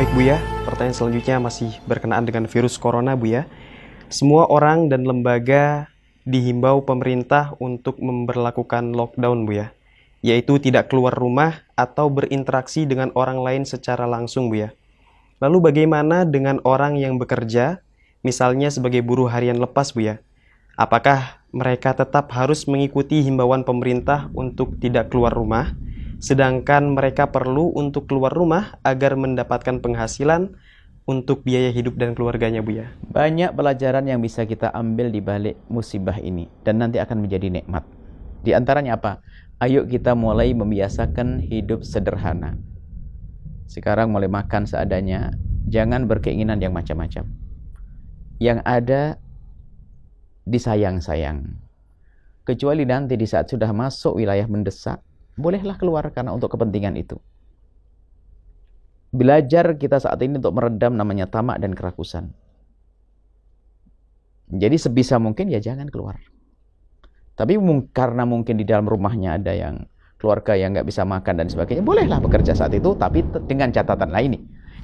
Baik Buya, pertanyaan selanjutnya masih berkenaan dengan virus corona Buya. Semua orang dan lembaga dihimbau pemerintah untuk memberlakukan lockdown Buya, yaitu tidak keluar rumah atau berinteraksi dengan orang lain secara langsung Buya. Lalu bagaimana dengan orang yang bekerja, misalnya sebagai buruh harian lepas Buya? Apakah mereka tetap harus mengikuti himbauan pemerintah untuk tidak keluar rumah, sedangkan mereka perlu untuk keluar rumah agar mendapatkan penghasilan untuk biaya hidup dan keluarganya Buya? Banyak pelajaran yang bisa kita ambil di balik musibah ini dan nanti akan menjadi nikmat. Di antaranya apa? Ayo kita mulai membiasakan hidup sederhana. Sekarang mulai makan seadanya, jangan berkeinginan yang macam-macam. Yang ada disayang-sayang. Kecuali nanti di saat sudah masuk wilayah mendesak, bolehlah keluar karena untuk kepentingan itu. Belajar kita saat ini untuk meredam namanya tamak dan kerakusan. Jadi sebisa mungkin ya jangan keluar. Tapi karena mungkin di dalam rumahnya ada yang keluarga yang nggak bisa makan dan sebagainya, bolehlah bekerja saat itu, tapi dengan catatan lain nih.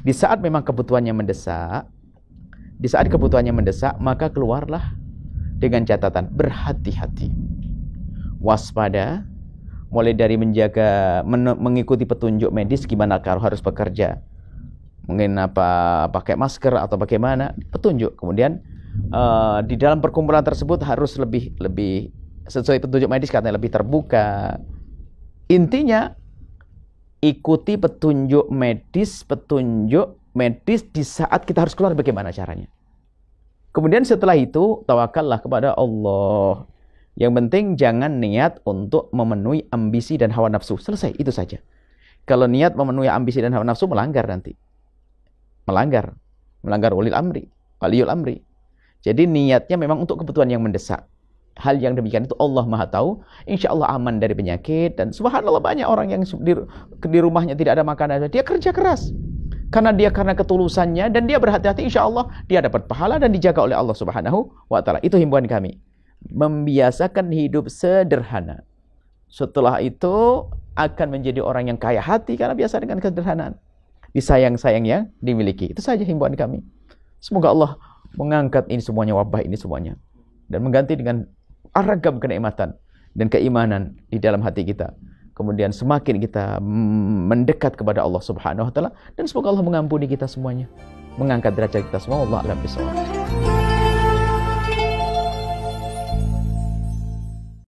Di saat memang kebutuhannya mendesak, maka keluarlah dengan catatan berhati-hati, waspada, mulai dari menjaga, mengikuti petunjuk medis gimana kalau harus bekerja, mungkin pakai masker atau bagaimana, petunjuk. Kemudian di dalam perkumpulan tersebut harus lebih sesuai petunjuk medis, katanya lebih terbuka. Intinya ikuti petunjuk medis di saat kita harus keluar, bagaimana caranya. Kemudian setelah itu tawakallah kepada Allah. Yang penting jangan niat untuk memenuhi ambisi dan hawa nafsu. Selesai, itu saja. Kalau niat memenuhi ambisi dan hawa nafsu, melanggar nanti. Melanggar waliul amri. Jadi niatnya memang untuk kebutuhan yang mendesak. Hal yang demikian itu Allah Maha tahu. Insya Allah aman dari penyakit. Dan subhanallah banyak orang yang di rumahnya tidak ada makanan. Dia kerja keras. Karena ketulusannya dan dia berhati-hati, insya Allah dia dapat pahala dan dijaga oleh Allah Subhanahu wa Ta'ala. Itu himbauan kami. Membiasakan hidup sederhana. Setelah itu akan menjadi orang yang kaya hati karena biasa dengan kesederhanaan. Disayang-sayang yang dimiliki. Itu saja himbauan kami. Semoga Allah mengangkat ini semuanya, wabah ini semuanya, dan mengganti dengan ragam kenikmatan dan keimanan di dalam hati kita. Kemudian semakin kita mendekat kepada Allah Subhanahu wa Ta'ala, dan semoga Allah mengampuni kita semuanya, mengangkat derajat kita semua. Wallahu a'lam bishawab.